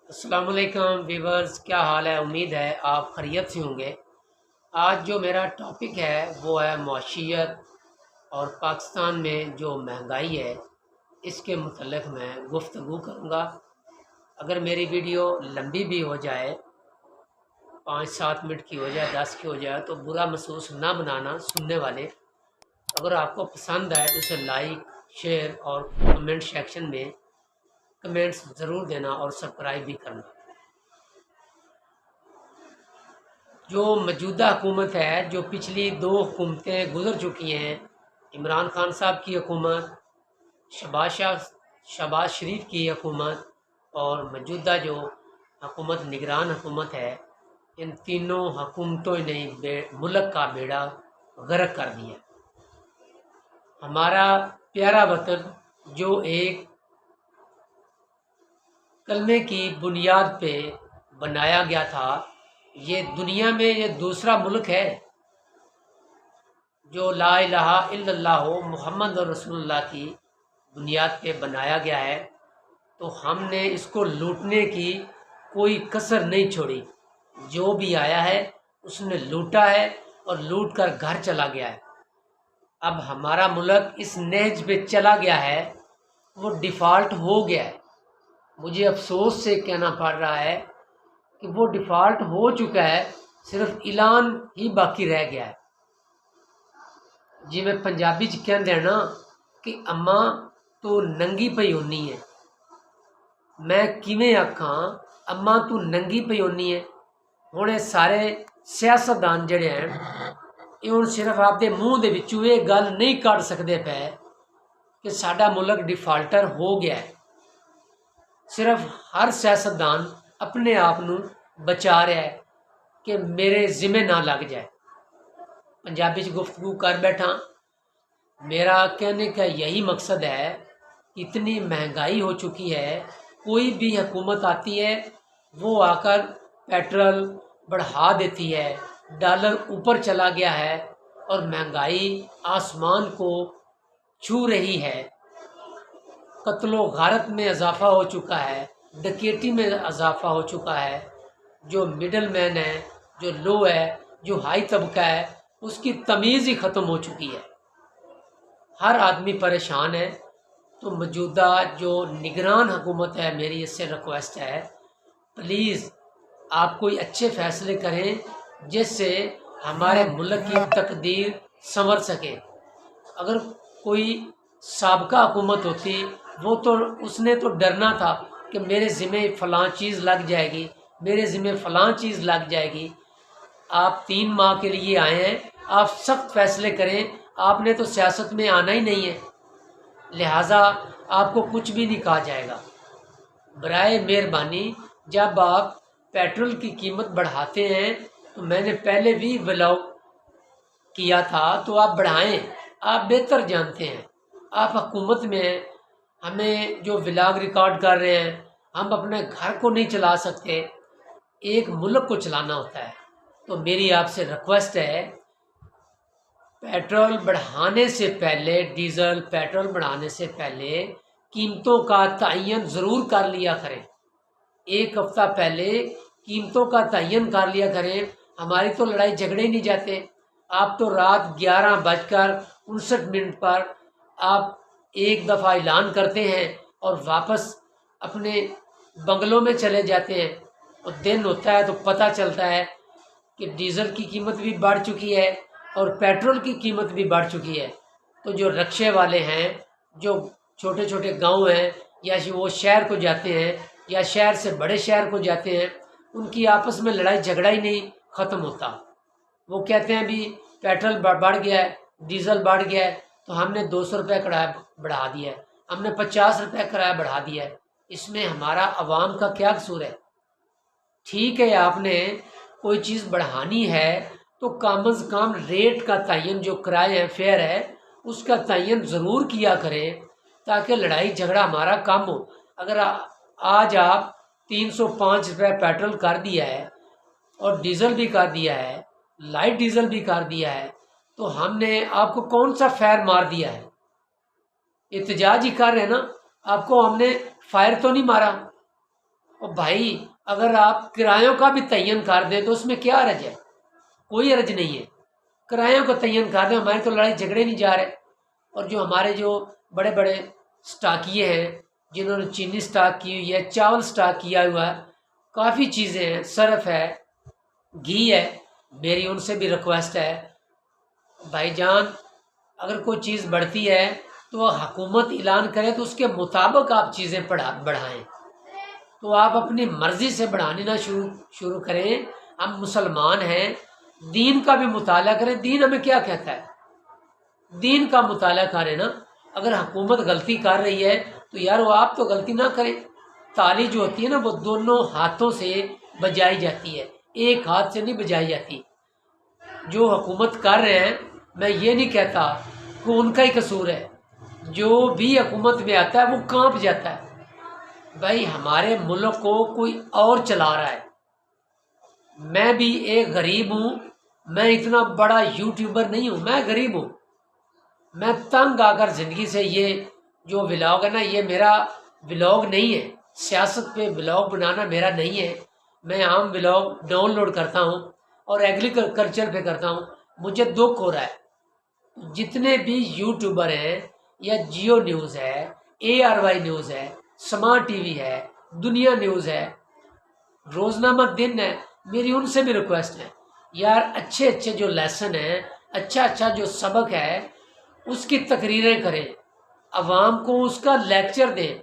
السلام علیکم ویورز، کیا حال ہے؟ امید ہے آپ خیریت سے ہوں گے۔ آج جو میرا ٹاپک ہے وہ ہے معاشیت اور پاکستان میں جو مہنگائی ہے اس کے متعلق میں گفتگو کروں گا۔ اگر میری ویڈیو لمبی بھی ہو جائے، 5-7 منٹ کی ہو جائے، 10 کی ہو جائے، تو برا محسوس نہ بنانا سننے والے۔ اگر آپ کو پسند آئے تو اسے لائک، شیئر اور کمنٹ سیکشن میں کمنٹس ضرور دینا اور سبسکرائب بھی کرنا۔ جو موجودہ حکومت ہے، جو پچھلی 2 حکومتیں گزر چکی ہیں، عمران خان صاحب کی حکومت، شہباز شریف کی حکومت اور موجودہ جو حکومت نگران حکومت ہے، ان تینوں حکومتوں نے ملک کا بیڑا غرق کر دیا۔ ہمارا پیارا وطن جو ایک کلمے کی بنیاد پہ بنایا گیا تھا، یہ دنیا میں یہ دوسرا ملک ہے جو لا الہ الا اللہ محمد رسول اللہ کی بنیاد پہ بنایا گیا ہے، تو ہم نے اس کو لوٹنے کی کوئی کسر نہیں چھوڑی۔ جو بھی آیا ہے اس نے لوٹا ہے اور لوٹ کر گھر چلا گیا ہے۔ اب ہمارا ملک اس نہج پہ چلا گیا ہے، وہ ڈیفالٹ ہو گیا ہے۔ مجھے افسوس سے کہنا پڑ رہا ہے کہ وہ ڈیفالٹ ہو چکا ہے، صرف اعلان ہی باقی رہ گیا ہے۔ جی میں پنجابی چ کہندے ہیں نا کہ اماں تو ننگی پئی ہونی ہے، میں کیویں آکھاں اماں تو ننگی پئی ہونی ہے۔ ہن یہ سارے سیاستدان جڑے ہیں، یہ ہن صرف آپ دے منہ دے وچوں یہ گل نہیں کڈ سکدے پے کہ ساڈا ملک ڈیفالٹر ہو گیا ہے۔ صرف ہر سیاستدان اپنے آپ نو بچا رہا ہے کہ میرے ذمہ نہ لگ جائے۔ پنجابی چ گفتگو کر بیٹھا، میرا کہنے کا یہی مقصد ہے، اتنی مہنگائی ہو چکی ہے، کوئی بھی حکومت آتی ہے وہ آ کر پیٹرول بڑھا دیتی ہے، ڈالر اوپر چلا گیا ہے اور مہنگائی آسمان کو چھو رہی ہے۔ قتل و غارت میں اضافہ ہو چکا ہے، ڈکیٹی میں اضافہ ہو چکا ہے۔ جو مڈل مین ہے، جو لو ہے، جو ہائی طبقہ ہے، اس کی تمیز ہی ختم ہو چکی ہے۔ ہر آدمی پریشان ہے۔ تو موجودہ جو نگران حکومت ہے، میری اس سے ریکویسٹ ہے، پلیز آپ کوئی اچھے فیصلے کریں جس سے ہمارے ملک کی تقدیر سنور سکے۔ اگر کوئی سابقہ حکومت ہوتی، وہ تو اس نے تو ڈرنا تھا کہ میرے ذمہ فلاں چیز لگ جائے گی، میرے ذمہ فلاں چیز لگ جائے گی۔ آپ 3 ماہ کے لیے آئے ہیں، آپ سخت فیصلے کریں۔ آپ نے تو سیاست میں آنا ہی نہیں ہے، لہٰذا آپ کو کچھ بھی نہیں کہا جائے گا۔ برائے مہربانی جب آپ پیٹرول کی قیمت بڑھاتے ہیں، تو میں نے پہلے بھی ولاگ کیا تھا، تو آپ بڑھائیں، آپ بہتر جانتے ہیں، آپ حکومت میں ہیں۔ ہمیں جو ولاگ ریکارڈ کر رہے ہیں، ہم اپنے گھر کو نہیں چلا سکتے، ایک ملک کو چلانا ہوتا ہے۔ تو میری آپ سے ریکویسٹ ہے، پیٹرول بڑھانے سے پہلے، ڈیزل پیٹرول بڑھانے سے پہلے قیمتوں کا تعین ضرور کر لیا کریں۔ 1 ہفتہ پہلے قیمتوں کا تعین کر لیا کریں۔ ہماری تو لڑائی جھگڑے ہی نہیں جاتے۔ آپ تو رات 11:59 پر آپ ایک دفعہ اعلان کرتے ہیں اور واپس اپنے بنگلوں میں چلے جاتے ہیں، اور دن ہوتا ہے تو پتہ چلتا ہے کہ ڈیزل کی قیمت بھی بڑھ چکی ہے اور پیٹرول کی قیمت بھی بڑھ چکی ہے۔ تو جو رکشے والے ہیں، جو چھوٹے چھوٹے گاؤں ہیں، یا وہ شہر کو جاتے ہیں یا شہر سے بڑے شہر کو جاتے ہیں، ان کی آپس میں لڑائی جھگڑا ہی نہیں ختم ہوتا۔ وہ کہتے ہیں بھی پیٹرول بڑھ گیا ہے، ڈیزل بڑھ گیا ہے، تو ہم نے 200 روپے کرایہ بڑھا دیا ہے، ہم نے 50 روپے کرایہ بڑھا دیا ہے۔ اس میں ہمارا عوام کا کیا قصور ہے؟ ٹھیک ہے، آپ نے کوئی چیز بڑھانی ہے تو کم از کم ریٹ کا تعین، جو کرایہ ہے، فیئر ہے، اس کا تعین ضرور کیا کریں تاکہ لڑائی جھگڑا ہمارا کم ہو۔ اگر آج آپ 305 روپے پیٹرول کر دیا ہے اور ڈیزل بھی کر دیا ہے، لائٹ ڈیزل بھی کر دیا ہے، تو ہم نے آپ کو کون سا فائر مار دیا ہے؟ احتجاج ہی کر رہے ہیں نا، آپ کو ہم نے فائر تو نہیں مارا۔ اور بھائی اگر آپ کرایوں کا بھی تعین کر دیں تو اس میں کیا حرج ہے؟ کوئی حرج نہیں ہے، کرایوں کا تعین کر دیں، ہمارے تو لڑائی جھگڑے نہیں جا رہے۔ اور جو ہمارے جو بڑے بڑے اسٹاکیے ہیں جنہوں نے چینی اسٹاک کی ہوئی ہے، چاول اسٹاک کیا ہوا ہے، کافی چیزیں ہیں، صرف ہے، گھی ہے، میری ان سے بھی ریکویسٹ ہے بھائی جان اگر کوئی چیز بڑھتی ہے تو حکومت اعلان کرے تو اس کے مطابق آپ چیزیں بڑھائیں، تو آپ اپنی مرضی سے بڑھانی نہ شروع کریں۔ ہم مسلمان ہیں، دین کا بھی مطالعہ کریں، دین ہمیں کیا کہتا ہے، دین کا مطالعہ کریں نا۔ اگر حکومت غلطی کر رہی ہے تو یار وہ آپ تو غلطی نہ کریں۔ تالی جو ہوتی ہے نا وہ دونوں ہاتھوں سے بجائی جاتی ہے، ایک ہاتھ سے نہیں بجائی جاتی۔ جو حکومت کر رہے ہیں میں یہ نہیں کہتا کہ ان کا ہی قصور ہے، جو بھی حکومت میں آتا ہے وہ کانپ جاتا ہے۔ بھائی ہمارے ملک کو کوئی اور چلا رہا ہے، میں بھی ایک غریب ہوں، میں اتنا بڑا یوٹیوبر نہیں ہوں، میں غریب ہوں، میں تنگ آ کر زندگی سے، یہ جو ولاگ ہے نا یہ میرا ولاگ نہیں ہے، سیاست پہ ولاگ بنانا میرا نہیں ہے، میں عام ولاگ ڈاؤن لوڈ کرتا ہوں اور ایگریکلچر پہ کرتا ہوں۔ مجھے دکھ ہو رہا ہے جتنے بھی یوٹیوبر ہیں یا جیو نیوز ہے، ARY نیوز ہے، سمارٹ ٹی وی ہے، دنیا نیوز ہے، روزنامہ دن ہے، میری ان سے بھی ریکویسٹ ہے یار اچھے اچھے جو لیسن ہیں، اچھا جو سبق ہے اس کی تقریریں کریں، عوام کو اس کا لیکچر دیں،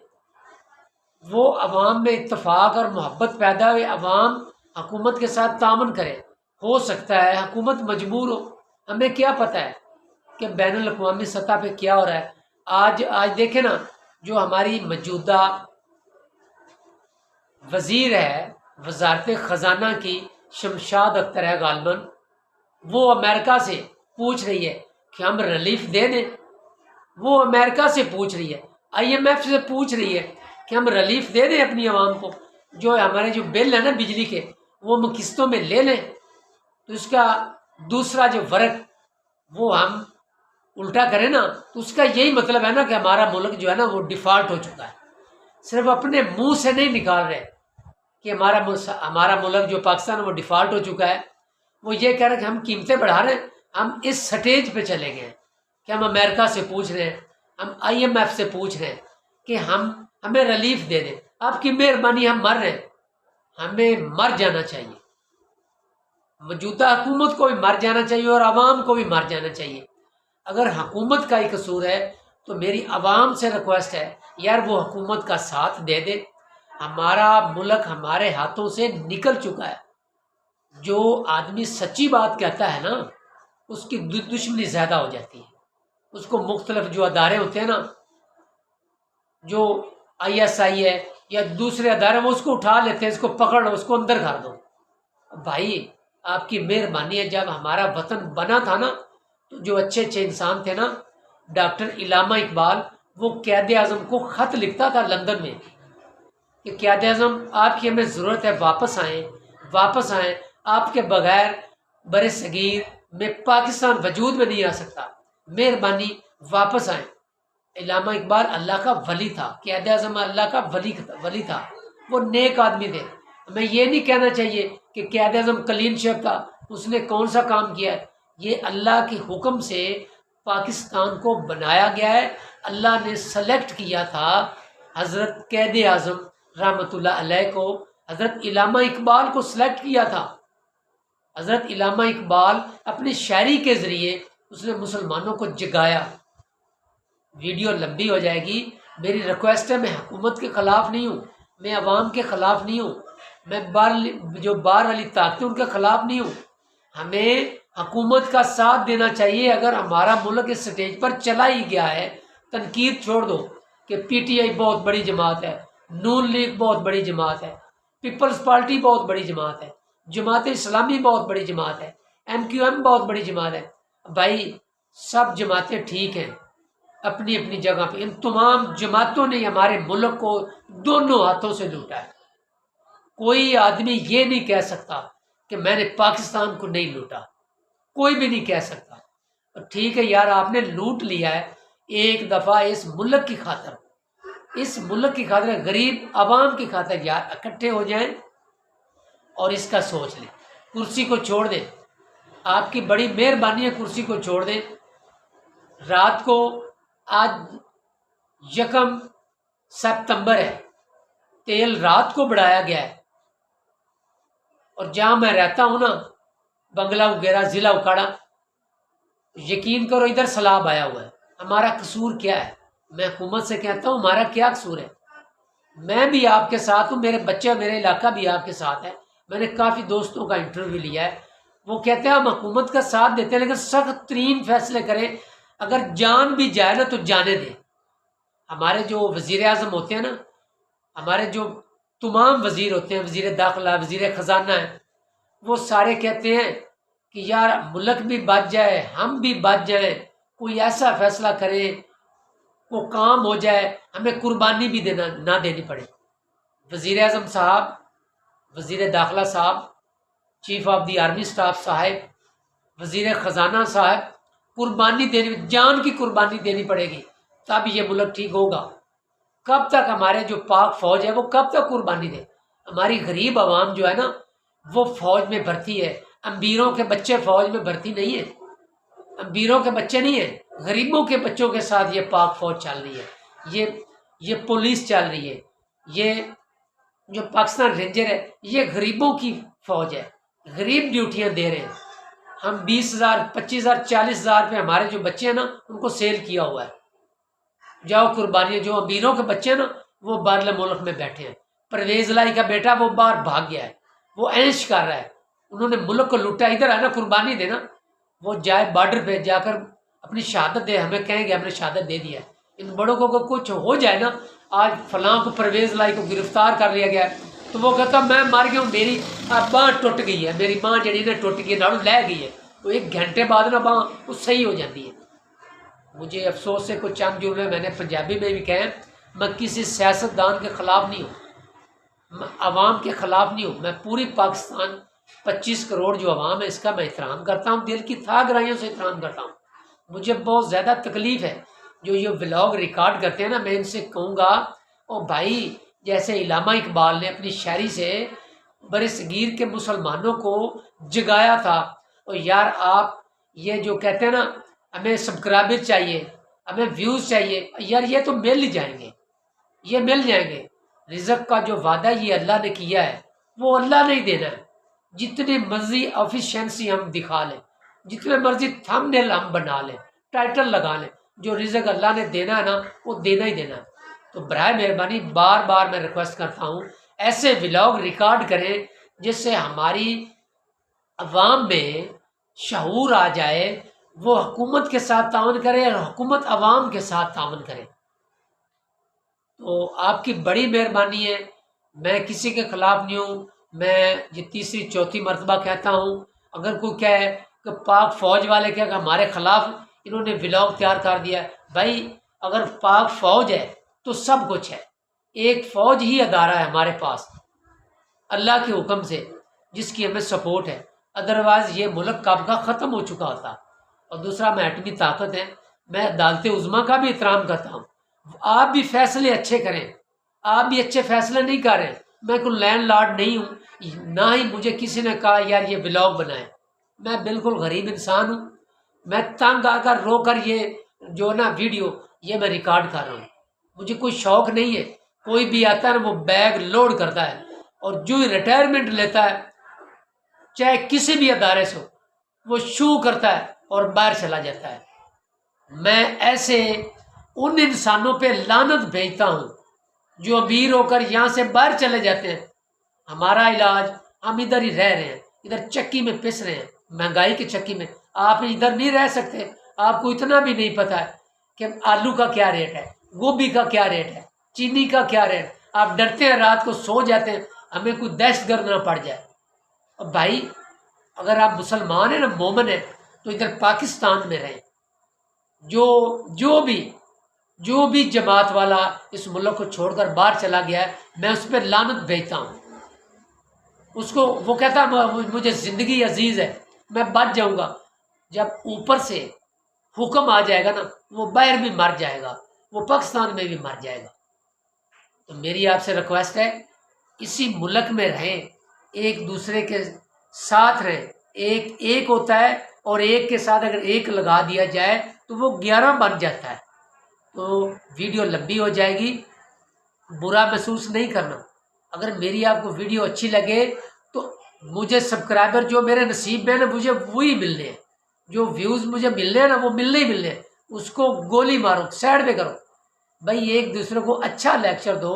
وہ عوام میں اتفاق اور محبت پیدا ہوئے، عوام حکومت کے ساتھ تعاون کرے۔ ہو سکتا ہے حکومت مجبور ہو، ہمیں کیا پتہ ہے کہ بین الاقوامی سطح پہ کیا ہو رہا ہے۔ آج دیکھیں نا، جو ہماری موجودہ وزیر ہے وزارت خزانہ کی، شمشاد اختر ہے غالباً، وہ امریکہ سے پوچھ رہی ہے کہ ہم ریلیف دے دیں، وہ امریکہ سے پوچھ رہی ہے، IMF سے پوچھ رہی ہے کہ ہم ریلیف دے دیں اپنی عوام کو، جو ہمارے جو بل ہے نا بجلی کے وہ ہم قسطوں میں لے لیں، تو اس کا دوسرا جو ورق وہ ہم الٹا کریں نا، تو اس کا یہی مطلب ہے نا کہ ہمارا ملک جو ہے نا وہ ڈیفالٹ ہو چکا ہے۔ صرف اپنے منہ سے نہیں نکال رہے کہ ہمارا ملک جو پاکستان وہ ڈیفالٹ ہو چکا ہے، وہ یہ کہہ رہے ہیں کہ ہم قیمتیں بڑھا رہے ہیں۔ ہم اس سٹیج پہ چلے گئے کہ ہم امریکہ سے پوچھ رہے ہیں، ہم IMF سے پوچھ رہے ہیں کہ ہمیں ریلیف دے دیں، آپ کی مہربانی، ہم مر رہے ہیں، ہمیں مر جانا چاہیے، موجودہ حکومت کو بھی مر جانا چاہیے اور عوام کو بھی مر جانا چاہیے۔ اگر حکومت کا ہی قصور ہے تو میری عوام سے ریکویسٹ ہے یار وہ حکومت کا ساتھ دے دے، ہمارا ملک ہمارے ہاتھوں سے نکل چکا ہے۔ جو آدمی سچی بات کہتا ہے نا اس کی دشمنی زیادہ ہو جاتی ہے، اس کو مختلف جو ادارے ہوتے ہیں نا، جو ISI ہے یا دوسرے ادارے، وہ اس کو اٹھا لیتے ہیں، اس کو پکڑ لو، اس کو اندر کر دو۔ بھائی آپ کی مہربانی ہے، جب ہمارا وطن بنا تھا نا تو جو اچھے اچھے انسان تھے نا، ڈاکٹر علامہ اقبال، وہ قائد اعظم کو خط لکھتا تھا لندن میں کہ قائد اعظم آپ کی ہمیں ضرورت ہے، واپس آئیں، آپ کے بغیر بر صغیر میں پاکستان وجود میں نہیں آ سکتا، مہربانی واپس آئیں۔ علامہ اقبال اللہ کا ولی تھا، قائد اعظم اللہ کا ولی تھا، وہ نیک آدمی تھے۔ ہمیں یہ نہیں کہنا چاہیے کہ قائد اعظم کلین شیپ تھا، اس نے کون سا کام کیا ہے، یہ اللہ کے حکم سے پاکستان کو بنایا گیا ہے، اللہ نے سلیکٹ کیا تھا حضرت قائد اعظم رحمۃ اللہ علیہ کو، حضرت علامہ اقبال کو سلیکٹ کیا تھا۔ حضرت علامہ اقبال اپنی شاعری کے ذریعے اس نے مسلمانوں کو جگایا۔ ویڈیو لمبی ہو جائے گی، میری ریکویسٹ ہے، میں حکومت کے خلاف نہیں ہوں، میں عوام کے خلاف نہیں ہوں، میں جو باہر والی طاقتیں ان کے خلاف نہیں ہوں، ہمیں حکومت کا ساتھ دینا چاہیے۔ اگر ہمارا ملک اس سٹیج پر چلا ہی گیا ہے، تنقید چھوڑ دو کہ PTI بہت بڑی جماعت ہے، نون لیگ بہت بڑی جماعت ہے، پیپلز پارٹی بہت بڑی جماعت ہے، جماعت اسلامی بہت بڑی جماعت ہے، MQM بہت بڑی جماعت ہے۔ بھائی سب جماعتیں ٹھیک ہیں اپنی اپنی جگہ پہ، ان تمام جماعتوں نے ہمارے ملک کو دونوں ہاتھوں سے لوٹا ہے۔ کوئی آدمی یہ نہیں کہہ سکتا کہ میں نے پاکستان کو نہیں لوٹا، کوئی بھی نہیں کہہ سکتا۔ ٹھیک ہے یار، آپ نے لوٹ لیا ہے ایک دفعہ اس ملک کی خاطر، اس ملک کی خاطر، غریب عوام کی خاطر یار اکٹھے ہو جائیں اور اس کا سوچ لیں، کرسی کو چھوڑ دیں۔ آپ کی بڑی مہربانی ہے، کرسی کو چھوڑ دیں۔ رات کو آج 1 ستمبر ہے، تیل رات کو بڑھایا گیا ہے، اور جہاں میں رہتا ہوں نا، بنگلہ وغیرہ، ضلع اکاڑا، یقین کرو ادھر سیلاب آیا ہوا ہے۔ ہمارا قصور کیا ہے؟ میں حکومت سے کہتا ہوں ہمارا کیا قصور ہے؟ میں بھی آپ کے ساتھ ہوں، میرے بچے، میرے علاقہ بھی آپ کے ساتھ ہے۔ میں نے کافی دوستوں کا انٹرویو لیا ہے، وہ کہتے ہیں ہم حکومت کا ساتھ دیتے ہیں لیکن سخت ترین فیصلے کریں، اگر جان بھی جائے نا تو جانے دیں۔ ہمارے جو وزیر اعظم ہوتے ہیں نا، ہمارے جو تمام وزیر ہوتے ہیں، وزیر داخلہ، وزیر خزانہ ہیں، وہ سارے کہتے ہیں کہ یار ملک بھی بچ جائے، ہم بھی بچ جائیں، کوئی ایسا فیصلہ کرے، وہ کام ہو جائے، ہمیں قربانی بھی نہ دینی پڑے۔ وزیر اعظم صاحب، وزیر داخلہ صاحب، chief of the army staff صاحب، وزیر خزانہ صاحب، قربانی دینی، جان کی قربانی دینی پڑے گی تب یہ ملک ٹھیک ہوگا۔ کب تک ہمارے جو پاک فوج ہے وہ کب تک قربانی دے؟ ہماری غریب عوام جو ہے نا وہ فوج میں بھرتی ہے، امبیروں کے بچے فوج میں بھرتی نہیں ہے، امبیروں کے بچے نہیں ہیں، غریبوں کے بچوں کے ساتھ یہ پاک فوج چل رہی ہے، یہ پولیس چل رہی ہے، یہ جو پاکستان رینجر ہے یہ غریبوں کی فوج ہے، غریب ڈیوٹیاں دے رہے ہیں۔ ہم 20,000 25,000 40,000 پہ ہمارے جو بچے ہیں نا ان کو سیل کیا ہوا ہے، جاؤ قربانیاں۔ جو امیروں کے بچے ہیں نا وہ باہر ملک میں بیٹھے ہیں۔ پرویز لائی کا بیٹا وہ باہر بھاگ گیا ہے، وہ عیش کر رہا ہے، انہوں نے ملک کو لوٹا، ادھر ہے نا قربانی دینا، وہ جائے بارڈر پہ جا کر اپنی شہادت دے، ہمیں کہیں گے ہم نے شہادت دے دیا ہے۔ ان بڑوں کو کچھ ہو جائے نا، آج فلاں کو پرویز لائی کو گرفتار کر لیا گیا ہے تو وہ کہتا میں مر گیا ہوں، میری باں ٹوٹ گئی ہے، میری ماں جڑی نے ٹوٹ گئی ناڑو لے گئی ہے، وہ 1 گھنٹے بعد نا باں وہ صحیح ہو جاتی ہے۔ مجھے افسوس ہے کچھ چند جملے میں نے پنجابی میں بھی کہے، میں کسی سیاستدان کے خلاف نہیں ہوں، میں عوام کے خلاف نہیں ہوں، میں پوری پاکستان 25 کروڑ جو عوام ہے اس کا میں احترام کرتا ہوں، دل کی تھا گرائیوں سے احترام کرتا ہوں۔ مجھے بہت زیادہ تکلیف ہے جو یہ ولاگ ریکارڈ کرتے ہیں نا، میں ان سے کہوں گا او بھائی، جیسے علامہ اقبال نے اپنی شاعری سے برصغیر کے مسلمانوں کو جگایا تھا، اور یار آپ یہ جو کہتے ہیں نا ہمیں سبسکرائبر چاہیے، ہمیں ویوز چاہیے، یار یہ تو مل ہی جائیں گے، یہ مل جائیں گے۔ رزق کا جو وعدہ یہ اللہ نے کیا ہے وہ اللہ نے ہی دینا ہے، جتنی مرضی افیشینسی ہم دکھا لیں، جتنے مرضی تھم نیل ہم بنا لیں، ٹائٹل لگا لیں، جو رزق اللہ نے دینا ہے نا وہ دینا ہی دینا ہے۔ تو برائے مہربانی بار بار میں ریکویسٹ کرتا ہوں ایسے ولاگ ریکارڈ کریں جس سے ہماری عوام میں شعور آ جائے، وہ حکومت کے ساتھ تعاون کرے اور حکومت عوام کے ساتھ تعاون کرے۔ تو آپ کی بڑی مہربانی ہے، میں کسی کے خلاف نہیں ہوں، میں یہ تیسری چوتھی مرتبہ کہتا ہوں، اگر کوئی کہے کہ پاک فوج والے کہے کہ ہمارے خلاف انہوں نے ولاگ تیار کر دیا ہے، بھائی اگر پاک فوج ہے تو سب کچھ ہے، ایک فوج ہی ادارہ ہے ہمارے پاس اللہ کے حکم سے جس کی ہمیں سپورٹ ہے، ادروائز یہ ملک کب کا ختم ہو چکا ہوتا۔ اور دوسرا میں ایٹمی طاقت ہے، میں عدالت عظمیٰ کا بھی احترام کرتا ہوں، آپ بھی فیصلے اچھے کریں، آپ بھی اچھے فیصلے نہیں کر رہے، میں کوئی لینڈ لارڈ نہیں ہوں، نہ ہی مجھے کسی نے کہا یار یہ ولاگ بنائے، میں بالکل غریب انسان ہوں، میں تنگ آ کر رو کر یہ جو نا ویڈیو یہ میں ریکارڈ کر رہا ہوں، مجھے کوئی شوق نہیں ہے۔ کوئی بھی آتا ہے نا وہ بیگ لوڈ کرتا ہے اور جو ہی ریٹائرمنٹ لیتا ہے چاہے کسی بھی ادارے سے ہو، وہ شو کرتا ہے اور باہر چلا جاتا ہے۔ میں ایسے ان انسانوں پہ لعنت بھیجتا ہوں جو امیر ہو کر یہاں سے باہر چلے جاتے ہیں۔ ہمارا علاج، ہم ادھر ہی رہ رہے ہیں، ادھر چکی میں پس رہے ہیں، مہنگائی کی چکی میں۔ آپ ادھر نہیں رہ سکتے، آپ کو اتنا بھی نہیں پتا ہے کہ آلو کا کیا ریٹ ہے، گوبھی کا کیا ریٹ ہے، چینی کا کیا ریٹ۔ آپ ڈرتے ہیں، رات کو سو جاتے ہیں ہمیں کوئی دہشت گرد نہ پڑ جائے۔ اور بھائی اگر آپ مسلمان ہیں نا، مومن ہیں، تو ادھر پاکستان میں رہیں۔ جو بھی جماعت والا اس ملک کو چھوڑ کر باہر چلا گیا ہے میں اس پہ لعنت بھیجتا ہوں۔ اس کو وہ کہتا ہے مجھے زندگی عزیز ہے، میں بچ جاؤں گا، جب اوپر سے حکم آ جائے گا نا وہ باہر بھی مر جائے گا، وہ پاکستان میں بھی مر جائے گا۔ تو میری آپ سے ریکویسٹ ہے اسی ملک میں رہیں، ایک دوسرے کے ساتھ رہیں. ایک ہوتا ہے اور ایک کے ساتھ اگر ایک لگا دیا جائے تو وہ 11 بن جاتا ہے. تو ویڈیو لمبی ہو جائے گی، برا محسوس نہیں کرنا. اگر میری آپ کو ویڈیو اچھی لگے تو مجھے سبسکرائبر جو میرے نصیب میں نا مجھے وہی ملنے ہیں، جو ویوز مجھے ملنے ہیں نا وہ ملنے ہی ملنے ہیں. اس کو گولی مارو، سائڈ پہ کرو بھائی. ایک دوسرے کو اچھا لیکچر دو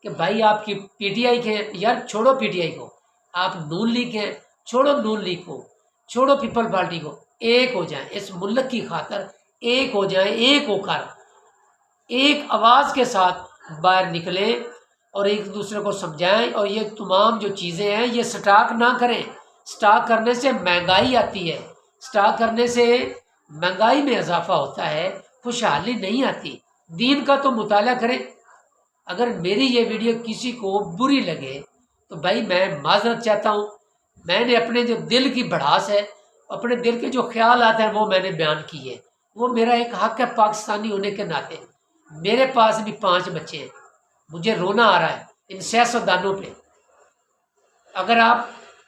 کہ بھائی آپ کی پی ٹی آئی کے ہیں، یار چھوڑو پی ٹی آئی کو. آپ نون لیگ ہیں، چھوڑو نون لیگ کو، چھوڑو پیپل پارٹی کو. ایک ہو جائیں اس ملک کی خاطر، ایک ہو جائیں، ایک ہو کر ایک آواز کے ساتھ باہر نکلیں اور ایک دوسرے کو سمجھائیں. اور یہ تمام جو چیزیں ہیں یہ سٹاک نہ کریں. سٹاک کرنے سے مہنگائی آتی ہے، سٹاک کرنے سے مہنگائی میں اضافہ ہوتا ہے، خوشحالی نہیں آتی. دین کا تو مطالعہ کریں. اگر میری یہ ویڈیو کسی کو بری لگے تو بھائی میں معذرت چاہتا ہوں. میں نے اپنے جو دل کی بڑھاس ہے، اپنے دل کے جو خیالات ہیں وہ میں نے بیان کی ہے. وہ میرا ایک حق ہے پاکستانی ہونے کے ناطے. میرے پاس بھی 5 بچے ہیں، مجھے رونا آ رہا ہے ان سیاستدانوں پہ. اگر آپ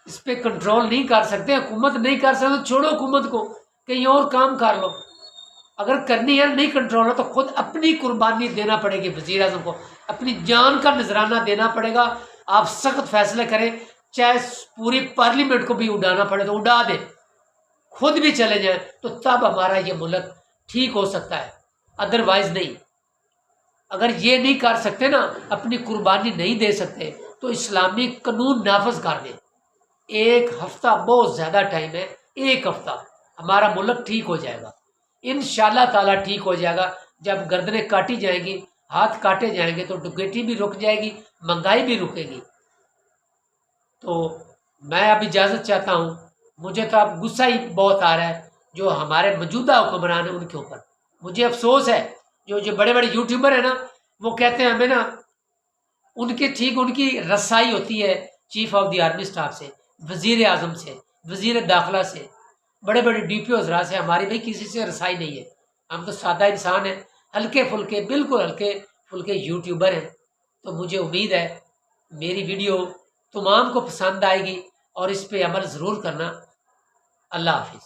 اس پہ کنٹرول نہیں کر سکتے، حکومت نہیں کر سکتے تو چھوڑو حکومت کو، کہیں اور کام کر لو. اگر کرنی ہے نہیں کنٹرول ہے تو خود اپنی قربانی دینا پڑے گی. وزیر اعظم کو اپنی جان کا نذرانہ دینا پڑے گا. آپ سخت فیصلے کریں، چاہے پوری پارلیمنٹ کو بھی اڑانا پڑے تو اڑا دیں، خود بھی چلے جائیں، تو تب ہمارا یہ ملک ٹھیک ہو سکتا ہے، ادروائز نہیں. اگر یہ نہیں کر سکتے نا، اپنی قربانی نہیں دے سکتے تو اسلامی قانون نافذ کر دیں. 1 ہفتہ بہت زیادہ ٹائم ہے، 1 ہفتہ ہمارا ملک ٹھیک ہو جائے گا انشاءاللہ تعالیٰ. ٹھیک ہو جائے گا جب گردنیں کاٹی جائیں گی، ہاتھ کاٹے جائیں گے تو ڈکیتی بھی رک جائے گی، مہنگائی بھی رکے گی. تو میں اب اجازت چاہتا ہوں. مجھے تو اب غصہ ہی بہت آ رہا ہے جو ہمارے موجودہ حکمران ہیں ان کے اوپر. مجھے افسوس ہے جو بڑے بڑے یوٹیوبر ہیں نا، وہ کہتے ہیں ہمیں نا ان کی رسائی ہوتی ہے chief of the army staff سے، وزیر اعظم سے، وزیر داخلہ سے، بڑے بڑے ڈی پی او حضرات سے. ہماری بھائی کسی سے رسائی نہیں ہے. ہم تو سادہ انسان ہیں، ہلکے پھلکے، بالکل ہلکے پھلکے یوٹیوبر ہیں. تو مجھے امید ہے میری ویڈیو تمام کو پسند آئے گی اور اس پہ عمل ضرور کرنا. اللہ حافظ.